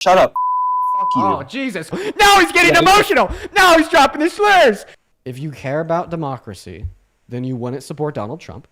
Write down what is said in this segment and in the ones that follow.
Shut up. Fuck you. Oh, Jesus. Now he's getting emotional. Now he's dropping the slurs. If you care about democracy, then you wouldn't support Donald Trump.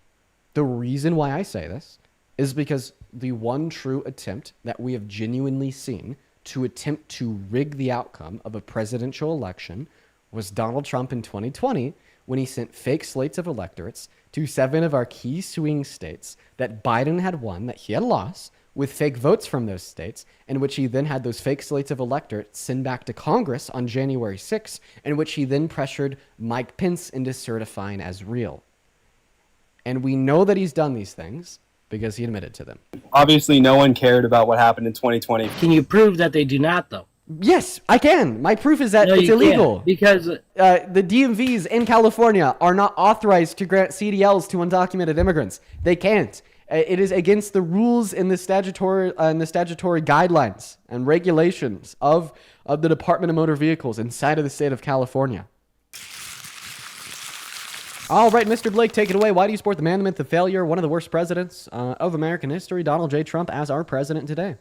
The reason why I say this is because the one true attempt that we have genuinely seen to attempt to rig the outcome of a presidential election was Donald Trump in 2020 when he sent fake slates of electorates to 7 of our key swing states that Biden had won, that he had lost, with fake votes from those states, in which he then had those fake slates of electorates send back to Congress on January 6th, in which he then pressured Mike Pence into certifying as real. And we know that he's done these things because he admitted to them. Obviously, no one cared about what happened in 2020. Can you prove that they do not, though? Yes, I can. My proof is that No, it's you illegal. can't, because The DMVs in California are not authorized to grant CDLs to undocumented immigrants. They can't. It is against the rules in the statutory guidelines and regulations of the Department of Motor Vehicles inside of the state of California. All right, Mr. Blake, take it away. Why do you support the man, the myth, the failure, one of the worst presidents of American history, Donald J. Trump, as our president today?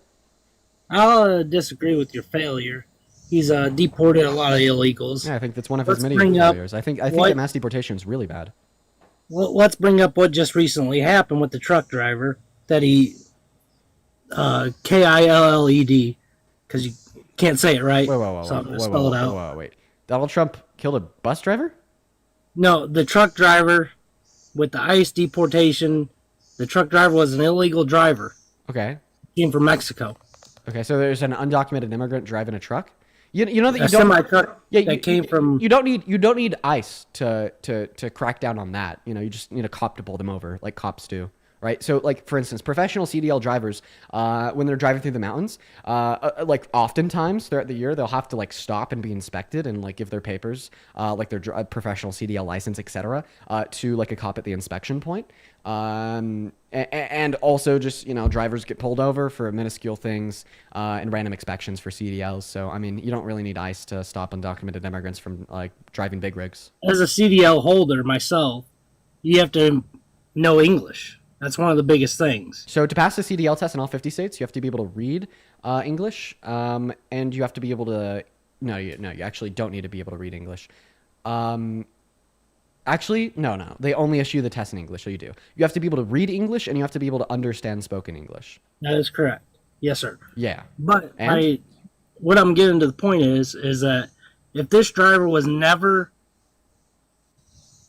I'll disagree with your failure. He's deported a lot of illegals. Yeah, I think that's one of his many bring up failures. I think that mass deportation is really bad. Well, let's bring up what just recently happened with the truck driver that he Killed, because you can't say it right. Wait. Donald Trump killed a bus driver? No, the truck driver with the ICE deportation. The truck driver was an illegal driver. Okay. Came from Mexico. Okay, so there's an undocumented immigrant driving a truck. You know that you A don't. semi-truck that came from. You don't need ICE to crack down on that. You know, you just need a cop to pull them over, like cops do, right? So, like for instance, professional CDL drivers, when they're driving through the mountains, like oftentimes throughout the year, they'll have to like stop and be inspected and like give their papers, like their professional CDL license, etc., to like a cop at the inspection point. And also just, drivers get pulled over for minuscule things and random inspections for CDLs. So, I mean, you don't really need ICE to stop undocumented immigrants from like driving big rigs. As a CDL holder myself, you have to know English. That's one of the biggest things. So to pass the CDL test in all 50 states, you have to be able to read English, and you have to be able to... No, you actually don't need to be able to read English. Actually, no. They only issue the test in English, so you do. You have to be able to read English, and you have to be able to understand spoken English. That is correct. Yes, sir. Yeah. But what I'm getting to the point is that if this driver was never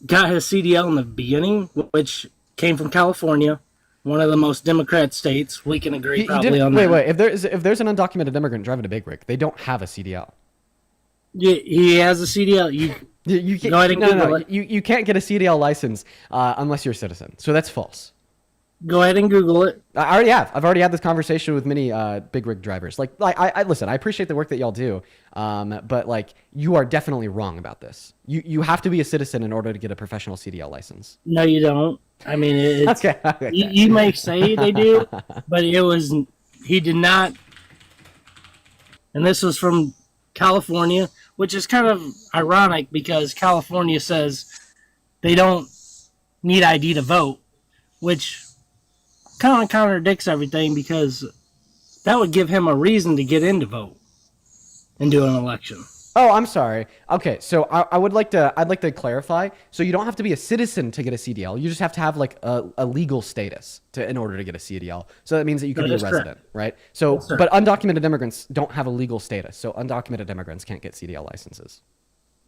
got his CDL in the beginning, which came from California, one of the most Democrat states, we can agree probably on that. Wait. If there's an undocumented immigrant driving a big rig, they don't have a CDL. Yeah, he has a CDL. You can't, You can't get a CDL license unless you're a citizen. So that's false. Go ahead and Google it. I already have. I've already had this conversation with many big rig drivers. I listen. I appreciate the work that y'all do, but like you are definitely wrong about this. You have to be a citizen in order to get a professional CDL license. No, you don't. I mean, it's, okay. You may say they do, but he did not. And this was from California, which is kind of ironic because California says they don't need ID to vote, which kind of contradicts everything because that would give him a reason to get in to vote and do an election. Oh, I'm sorry. Okay, so I'd like to clarify. So you don't have to be a citizen to get a CDL. You just have to have like a legal status in order to get a CDL. So that means that you can be a resident, correct. Right? So, but undocumented immigrants don't have a legal status. So undocumented immigrants can't get CDL licenses.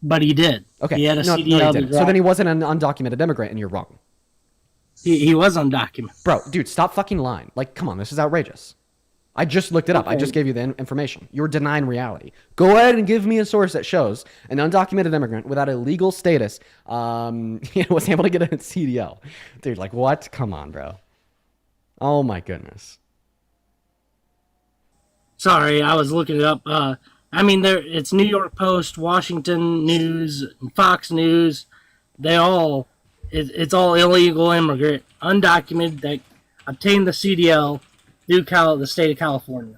But he did. Okay. He had a CDL. He didn't. So then he wasn't an undocumented immigrant, and you're wrong. He was undocumented. Bro, dude, stop fucking lying. Like, come on, this is outrageous. I just looked it up. I just gave you the information. You're denying reality. Go ahead and give me a source that shows an undocumented immigrant without a legal status was able to get a CDL. Dude, like what? Come on, bro. Oh my goodness. Sorry, I was looking it up. I mean, it's New York Post, Washington News, Fox News. It's all illegal immigrant, undocumented that obtained the CDL through the state of California.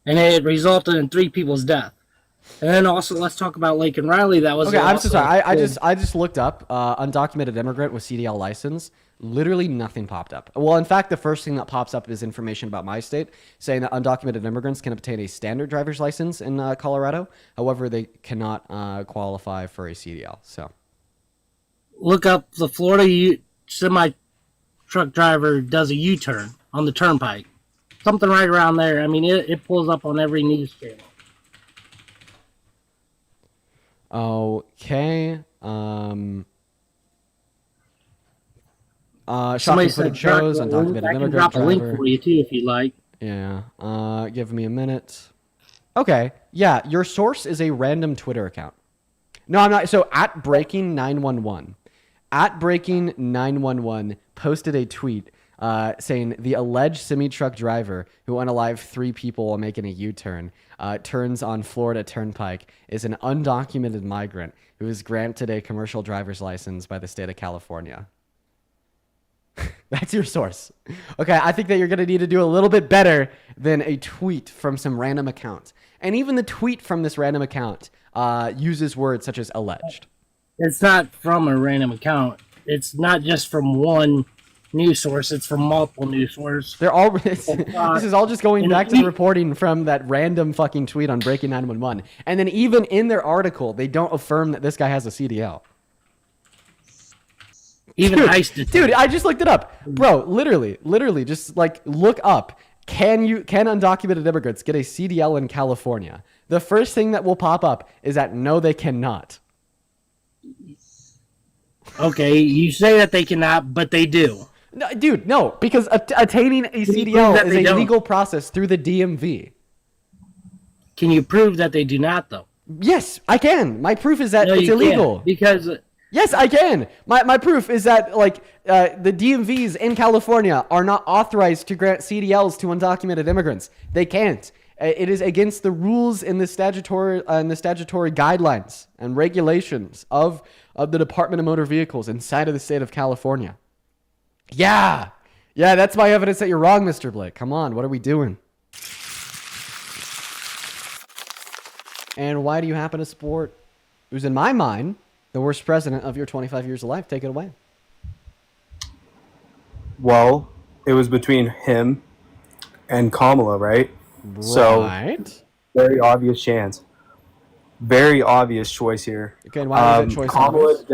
And it resulted in 3 people's death. And then also, let's talk about Lake and Riley. That was okay. I'm so sorry. I just looked up undocumented immigrant with CDL license. Literally nothing popped up. Well, in fact, the first thing that pops up is information about my state saying that undocumented immigrants can obtain a standard driver's license in Colorado. However, they cannot qualify for a CDL. So Look up the Florida semi truck driver does a U-turn on the turnpike. Something right around there. I mean, it pulls up on every news channel. Okay. Shocking Somebody footage said shows I undocumented can immigrant drop a link driver. for you too if you like. Yeah. Give me a minute. Okay. Yeah. Your source is a random Twitter account. No, I'm not. So at Breaking 911, posted a tweet saying the alleged semi-truck driver who unalived 3 people while making a U-turn turns on Florida Turnpike is an undocumented migrant who is granted a commercial driver's license by the state of California. That's your source. Okay, I think that you're going to need to do a little bit better than a tweet from some random account. And even the tweet from this random account uses words such as alleged. It's not from a random account. It's not just from one news source. It's from multiple news sources. They're all. This is all just going back to the reporting from that random fucking tweet on Breaking 911. And then even in their article, they don't affirm that this guy has a CDL. Even dude, I just looked it up, bro. Literally, just like look up. Can undocumented immigrants get a CDL in California? The first thing that will pop up is that no, they cannot. Okay, you say that they cannot, but they do. No, dude, no, because attaining a CDL is a legal process through the DMV. Can you prove that they do not, though? Yes, I can. My proof is that it's illegal. Because yes, I can. My proof is that like the DMVs in California are not authorized to grant CDLs to undocumented immigrants. They can't. It is against the rules in the statutory guidelines and regulations of the Department of Motor Vehicles inside of the state of California. Yeah, that's my evidence that you're wrong, Mr. Blake. Come on, what are we doing? And why do you happen to support who's in my mind the worst president of your 25 years of life? Take it away. Well, it was between him and Kamala, right? Right. So, very obvious chance. Very obvious choice here. Okay, and why was it choice obvious?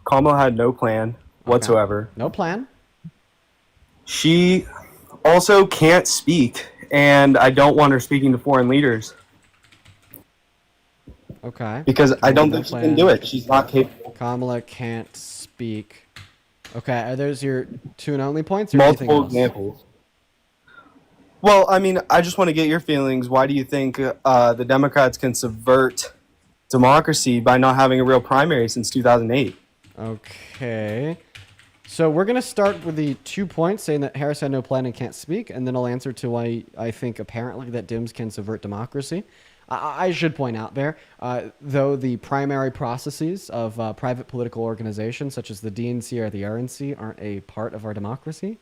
Kamala had no plan whatsoever. No plan. She also can't speak, and I don't want her speaking to foreign leaders. Okay. Because I don't think she can do it. She's not capable. Kamala can't speak. Okay, are those your two and only points? Or Multiple anything else? examples. Well, I mean, I just want to get your feelings. Why do you think the Democrats can subvert democracy by not having a real primary since 2008? Okay. So we're going to start with the 2 points saying that Harris had no plan and can't speak, and then I'll answer to why I think apparently that Dems can subvert democracy. I should point out there, though the primary processes of private political organizations such as the DNC or the RNC aren't a part of our democracy.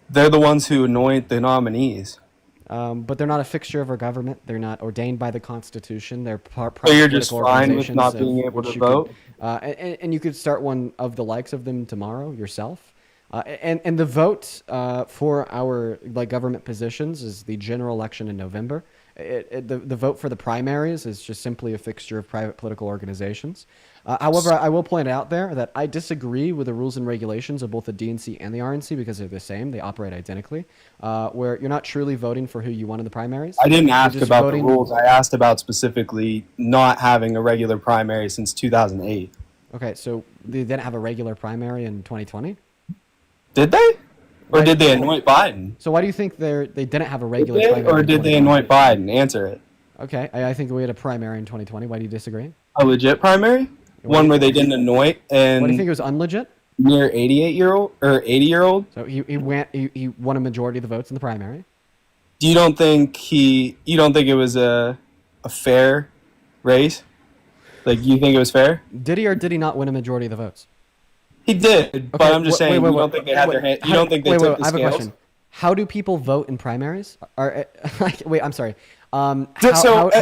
They're the ones who anoint the nominees. But they're not a fixture of our government. They're not ordained by the Constitution. They're So you're just fine with not being able to vote? And you could start one of the likes of them tomorrow yourself. And the vote for our government positions is the general election in November. The vote for the primaries is just simply a fixture of private political organizations. However, I will point out there that I disagree with the rules and regulations of both the DNC and the RNC because they're the same. They operate identically, where you're not truly voting for who you want in the primaries. I didn't ask about the rules. I asked about specifically not having a regular primary since 2008. Okay, so they didn't have a regular primary in 2020? Did they? Or did they anoint Biden? So why do you think they didn't have a regular primary? Or did they anoint Biden? Answer it. Okay, I think we had a primary in 2020. Why do you disagree? A legit primary? One where they didn't anoint and what do you think it was unlegit? Near 88-year-old or 80-year-old? So he won a majority of the votes in the primary. You don't think it was a fair race? Like, you think it was fair? Did he or did he not win a majority of the votes? He did, but I'm just saying you don't think they had their hand. You don't think they took the scales? I have a question. How do people vote in primaries? Wait, I'm sorry. How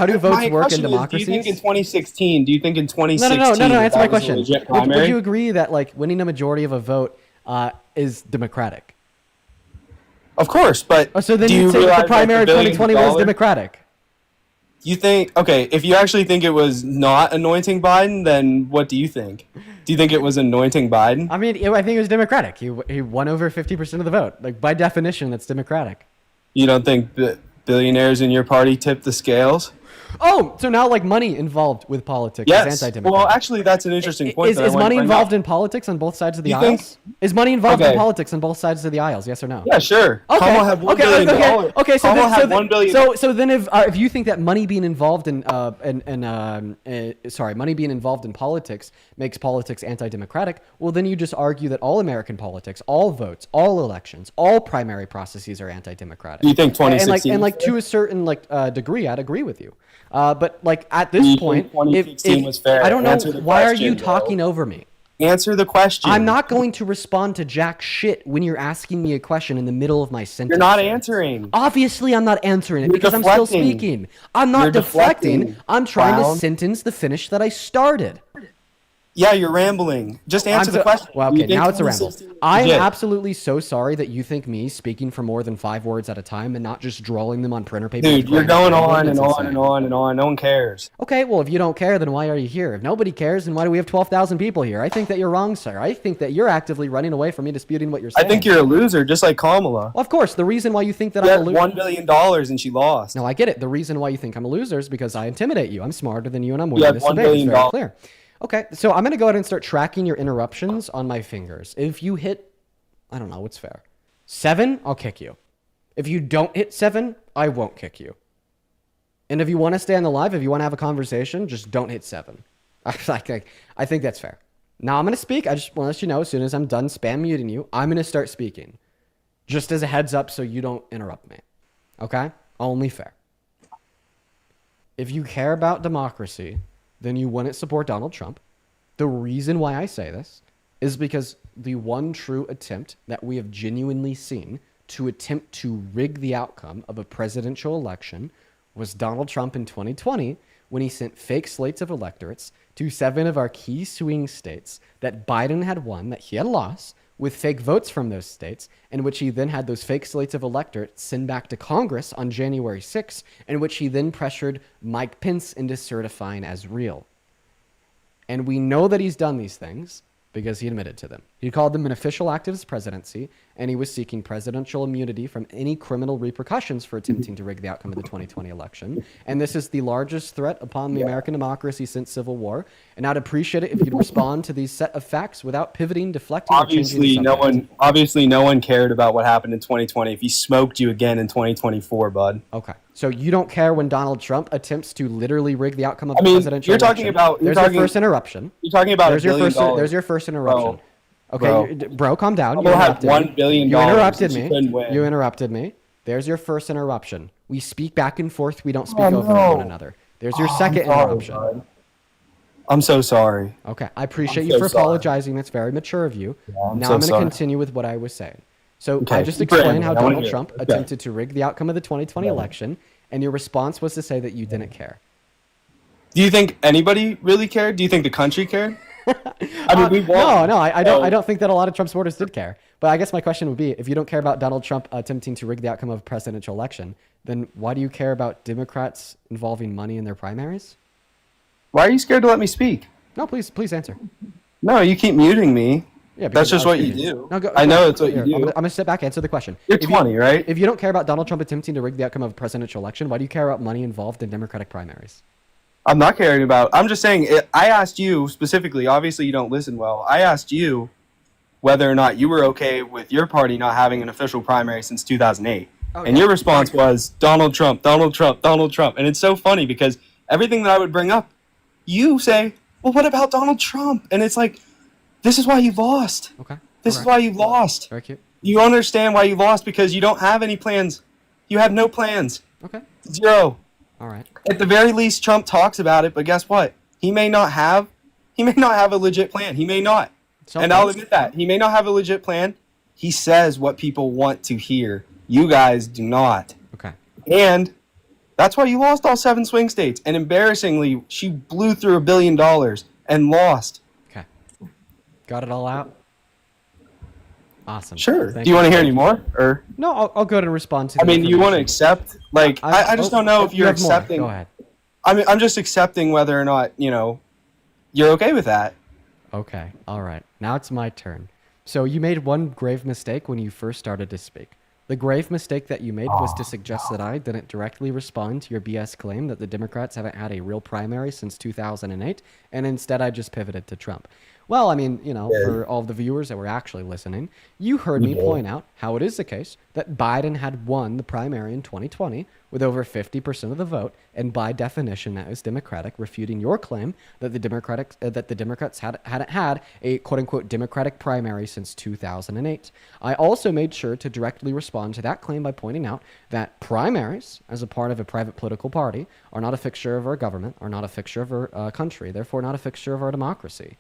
do votes work in democracies? Do you think in 2016? Do you think in 2016? No. Answer my was a question. legit primary? Would you agree that winning a majority of a vote is Democratic. Of course, but Oh, so then do you'd you say that realize the primary of the billions 2020 of was dollars- Democratic. You think, okay, if you actually think it was not anointing Biden, then what do you think? Do you think it was anointing Biden? I mean, I think it was Democratic. He won over 50% of the vote. Like, by definition, that's Democratic. You don't think that billionaires in your party tipped the scales? Oh, so now like money involved with politics is Yes. anti-democratic. Well, actually, that's an interesting point. Is money involved in politics on both sides of the You think- aisles? Is money involved in Okay. politics on both sides of the aisles? Yes or no? Yeah, sure. Okay. Kamala had $1 billion. Okay. So Kamala then, had $1 billion. So then, if you think that money being involved in money being involved in politics makes politics anti-democratic, well, then you just argue that all American politics, all votes, all elections, all primary processes are anti-democratic. Do you think 2016 and like was fair? to a certain degree, I'd agree with you. But like at this you point, think 2016 was fair? I don't know, Answer the why are question, you bro. talking over me? Answer the question. I'm not going to respond to jack shit when you're asking me a question in the middle of my sentence. You're not sir. answering. Obviously, I'm not answering it You're because I'm still deflecting. speaking. I'm not You're deflecting. deflecting, I'm trying clown. to sentence the finish that I started. Yeah, you're rambling. Just answer the question. Well, You okay, think now it's a ramble. 2016 was I am legit? absolutely so sorry that you think me speaking for more than 5 words at a time and not just drawing them on printer paper. Dude, with you're graphic going paper, on and that's on insane. and on and on. No one cares. Okay, well, if you don't care, then why are you here? If nobody cares, then why do we have 12,000 people here? I think that you're wrong, sir. I think that you're actively running away from me disputing what you're I saying. think you're a loser, just like Kamala. Well, of course, the reason why you think that She I'm had a loser. $1 billion and she lost. No, I get it. The reason why you think I'm a loser is because I intimidate you. I'm smarter than you, and I'm You winning had this $1 debate. It's billion very clear. Okay, so I'm going to go ahead and start tracking your interruptions on my fingers. If you hit, I don't know, what's fair? 7, I'll kick you. If you don't hit 7, I won't kick you. And if you want to stay on the live, if you want to have a conversation, just don't hit 7. I think that's fair. Now I'm going to speak. I just want to let you know, as soon as I'm done spam muting you, I'm going to start speaking. Just as a heads up so you don't interrupt me. Okay? Only fair. If you care about democracy, then you wouldn't support Donald Trump. The reason why I say this is because the one true attempt that we have genuinely seen to attempt to rig the outcome of a presidential election was Donald Trump in 2020 when he sent fake slates of electorates to 7 of our key swing states that Biden had won, that he had lost, with fake votes from those states, in which he then had those fake slates of electorates send back to Congress on January 6th, in which he then pressured Mike Pence into certifying as real. And we know that he's done these things because he admitted to them. He called them an official act of his presidency, and he was seeking presidential immunity from any criminal repercussions for attempting to rig the outcome of the 2020 election. And this is the largest threat upon the American democracy since Civil War. And I'd appreciate it if you'd respond to these set of facts without pivoting, deflecting, or changing the subject. Obviously no one cared about what happened in 2020 if he smoked you again in 2024, bud. Okay. So you don't care when Donald Trump attempts to literally rig the outcome of the I mean, presidential you're election. talking about- you're There's talking- your first interruption. You're talking about There's $1 billion. there's your first interruption. Bro. Okay, bro, calm down. You Kamala had interrupted me. $1 billion You interrupted and she me. couldn't win. You interrupted me. There's your first interruption. We speak back and forth. We don't speak Oh, over no. one another. There's your I'm second sorry, interruption. bud. I'm so sorry. Okay, I appreciate I'm you so for sorry. apologizing. That's very mature of you. I'm Now so I'm going to sorry. continue with what I was saying. So Okay, I just keep explained rambling. how I wanna Donald hear it. Trump Okay. attempted to rig the outcome of the 2020 election, and your response was to say that you didn't care. Do you think anybody really cared? Do you think the country cared? I mean, we won. No, I don't. So- I don't think that a lot of Trump supporters did care. But I guess my question would be: if you don't care about Donald Trump attempting to rig the outcome of a presidential election, then why do you care about Democrats involving money in their primaries? Why are you scared to let me speak? No, please answer. No, you keep muting me. Yeah, That's because just I was what you speaking. do. No, I know it's what here, you I'm do. gonna sit back, answer the question. You're If 20, right? If you don't care about Donald Trump attempting to rig the outcome of a presidential election, why do you care about money involved in Democratic primaries? I'm not caring about. I'm just saying. I asked you specifically. Obviously, you don't listen well. I asked you whether or not you were okay with your party not having an official primary since 2008, and your response was Donald Trump, Donald Trump, Donald Trump. And it's so funny because everything that I would bring up, you say, "Well, what about Donald Trump?" And it's like, this is why you lost. Okay. This is why you lost. Very cute. You understand why you lost because you don't have any plans. You have no plans. Okay. Zero. All right. At the very least, Trump talks about it, but guess what? He may not have a legit plan. He may not. And I'll admit that. He may not have a legit plan. He says what people want to hear. You guys do not. Okay. And that's why you lost all 7 swing states. And embarrassingly, she blew through $1 billion and lost. Okay. Got it all out. Awesome. Sure. Thank Do you want to hear any more? Or No, I'll go ahead and respond to. I mean, you want to accept? Like, I just don't know if you you're have more. accepting. Go ahead. I mean, I'm just accepting whether or not you're okay with that. Okay. All right. Now it's my turn. So you made one grave mistake when you first started to speak. The grave mistake that you made was to suggest that I didn't directly respond to your BS claim that the Democrats haven't had a real primary since 2008, and instead I just pivoted to Trump. Well, I mean, for all of the viewers that were actually listening, you heard me point out how it is the case that Biden had won the primary in 2020 with over 50% of the vote, and by definition, that is Democratic, refuting your claim that the Democrats hadn't had a quote-unquote Democratic primary since 2008. I also made sure to directly respond to that claim by pointing out that primaries, as a part of a private political party, are not a fixture of our government, are not a fixture of our country, therefore not a fixture of our democracy.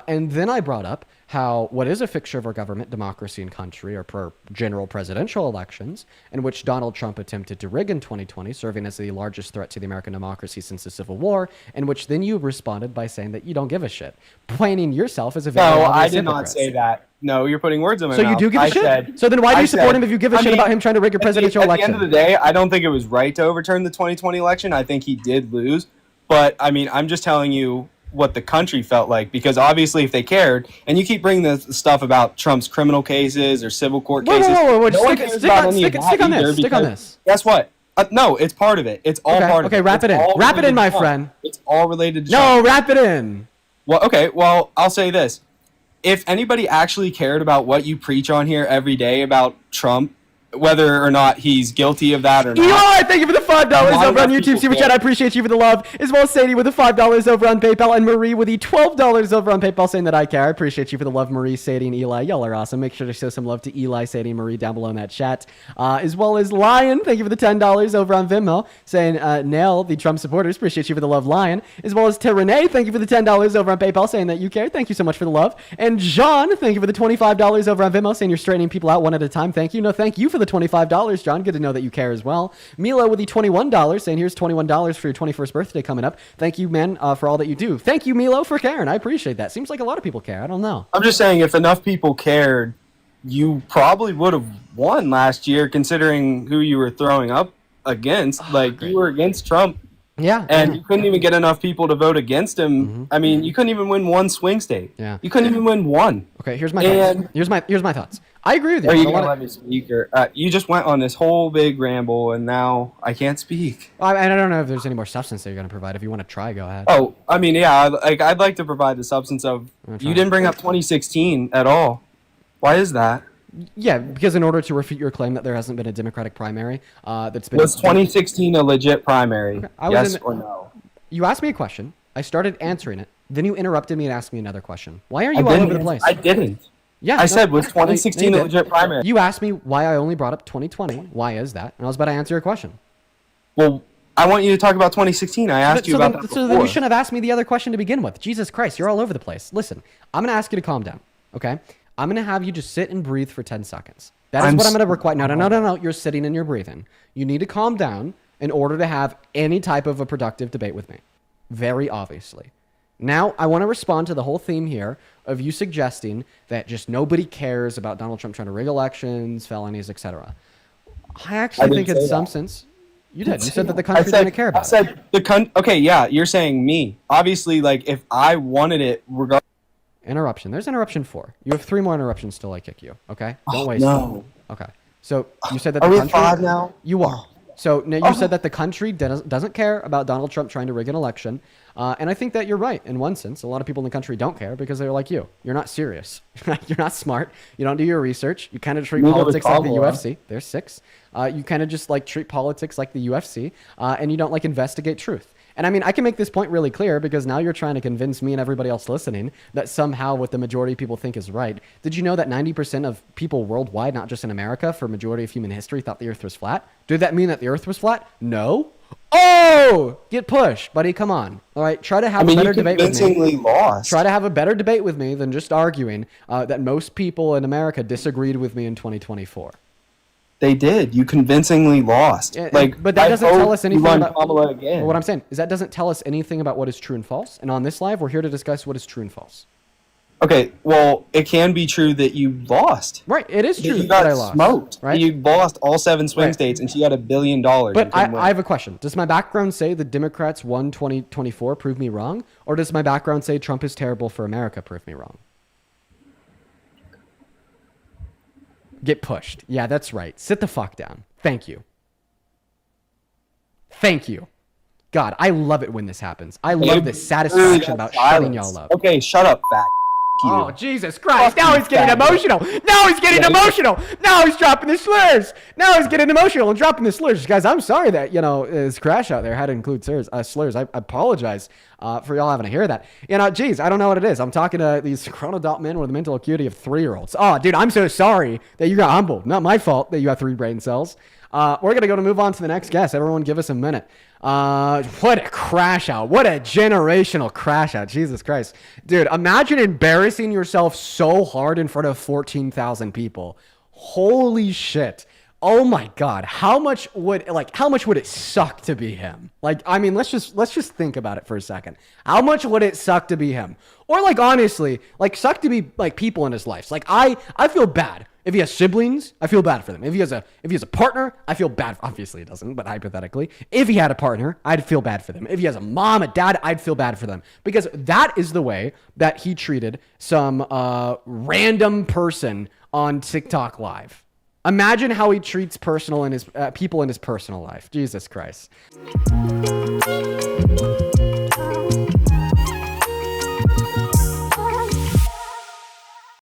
And then I brought up how what is a fixture of our government, democracy, and country are per general presidential elections, in which Donald Trump attempted to rig in 2020, serving as the largest threat to the American democracy since the Civil War, in which then you responded by saying that you don't give a shit, pointing yourself as a very No, obvious I did hypocrite. not say that. No, you're putting words in my So mouth. you do give a I shit? said- So then why do I you support said- him if you give a I shit mean, about him trying to rig a presidential election? At the end of the day, I don't think it was right to overturn the 2020 election. I think he did lose. But, I mean, I'm just telling you what the country felt like, because obviously if they cared, and you keep bringing the stuff about Trump's criminal cases or civil court Whoa, cases. whoa, no one cares about any of that stick on either, this. Stick on because this. Guess what? No, it's part of it. It's all part of it. Okay, wrap it in. Wrap it in, my friend. It's all related to No, Trump. wrap it in. Well, okay. Well, I'll say this. If anybody actually cared about what you preach on here every day about Trump, whether or not he's guilty of that or not. Eli, thank you for the $5 Why over on do YouTube people Super care? Chat. I appreciate you for the love. As well as Sadie with the $5 over on PayPal, and Marie with the $12 over on PayPal saying that I care. I appreciate you for the love, Marie, Sadie, and Eli. Y'all are awesome. Make sure to show some love to Eli, Sadie, and Marie down below in that chat. As well as Lion, thank you for the $10 over on Venmo, saying nail the Trump supporters. Appreciate you for the love, Lion. As well as Renee, thank you for the $10 over on PayPal, saying that you care. Thank you so much for the love. And John, thank you for the $25 over on Venmo, saying you're straightening people out one at a time. Thank you. No, thank you for the $25, John. Good to know that you care as well. Milo with the $21, saying here's $21 for your 21st birthday coming up. Thank you, man, for all that you do. Thank you, Milo, for caring. I appreciate that. Seems like a lot of people care. I don't know. I'm just saying, if enough people cared, you probably would have won last year, considering who you were throwing up against. You were against Trump. Yeah. And you couldn't even get enough people to vote against him. I mean, you couldn't even win one swing state. Yeah. You couldn't even win one. Okay, here's my thoughts. Here's my thoughts. I agree with you. Are you but a going to lot let me speak? Or, you just went on this whole big ramble, and now I can't speak. I don't know if there's any more substance that you're going to provide. If you want to try, go ahead. Oh, I mean, yeah, I'd like to provide the substance of... You didn't bring up 2016 at all. Why is that? Yeah, because in order to refute your claim that there hasn't been a Democratic primary, that's been... Was 2016 a legit primary? Okay, Yes or no? You asked me a question. I started answering it. Then you interrupted me and asked me another question. Why are you all over the place? I didn't. Yeah, I said, was 2016 a legit primary? You asked me why I only brought up 2020. Why is that? And I was about to answer your question. Well, I want you to talk about 2016. I asked you about that So then before. you shouldn't have asked me the other question to begin with. Jesus Christ, you're all over the place. Listen, I'm going to ask you to calm down, okay? I'm going to have you just sit and breathe for 10 seconds. That is what I'm going to require. No. You're sitting and you're breathing. You need to calm down in order to have any type of a productive debate with me. Very obviously. Now, I want to respond to the whole theme here of you suggesting that just nobody cares about Donald Trump trying to rig elections, felonies, etc. I actually think in some sense, you did. You said that the country didn't care about it. Okay, yeah, you're saying me. Obviously, if I wanted it, regardless. Interruption. There's interruption 4. You have 3 more interruptions till I kick you, okay? Don't waste no. them. Okay. So, you said that Are the we country... at 5 now? You are. So now you said that the country doesn't care about Donald Trump trying to rig an election. And I think that you're right in one sense. A lot of people in the country don't care because they're like you. You're not serious. You're not smart. You don't do your research. You kind of treat politics like the UFC. There's 6. You kind of just treat politics like the UFC. And you don't investigate truth. And I mean, I can make this point really clear because now you're trying to convince me and everybody else listening that somehow what the majority of people think is right. Did you know that 90% of people worldwide, not just in America, for majority of human history, thought the earth was flat? Did that mean that the earth was flat? No. Oh! Get pushed, buddy. Come on. All right. Try to have a better debate with me. Lost. Try to have a better debate with me than just arguing that most people in America disagreed with me in 2024. They did. You convincingly lost. But that doesn't tell us anything about Kamala again. What I'm saying is that doesn't tell us anything about what is true and false. And on this live, we're here to discuss what is true and false. Okay, well, it can be true that you lost. Right, it is true You that got I lost. smoked. Right? You lost all 7 swing Right. states, and she got $1 billion. But I have a question. Does my background say the Democrats won 2024 prove me wrong? Or does my background say Trump is terrible for America prove me wrong? Get pushed. Yeah, that's right. Sit the fuck down. Thank you. Thank you. God, I love it when this happens. I love this satisfaction about shutting y'all up. Okay, shut up, fat. Oh, Jesus Christ. Now he's getting emotional. Now he's getting emotional. Now he's dropping the slurs. Now he's getting emotional and dropping the slurs. Guys, I'm sorry that, his crash out there had to include slurs. I apologize for y'all having to hear that. Geez, I don't know what it is. I'm talking to these grown adult men with the mental acuity of 3-year-olds. Oh, dude, I'm so sorry that you got humbled. Not my fault that you have 3 brain cells. We're going to move on to the next guest. Everyone give us a minute. What a crash out. What a generational crash out. Jesus Christ. Dude, imagine embarrassing yourself so hard in front of 14,000 people. Holy shit. Oh my God. How much would it suck to be him? Let's just think about it for a second. How much would it suck to be him? Or honestly, suck to be people in his life. I feel bad. If he has siblings, I feel bad for them. If he has a partner, I feel bad. Obviously, he doesn't, but hypothetically, if he had a partner, I'd feel bad for them. If he has a mom, a dad, I'd feel bad for them because that is the way that he treated some random person on TikTok Live. Imagine how he treats people in his personal life. Jesus Christ.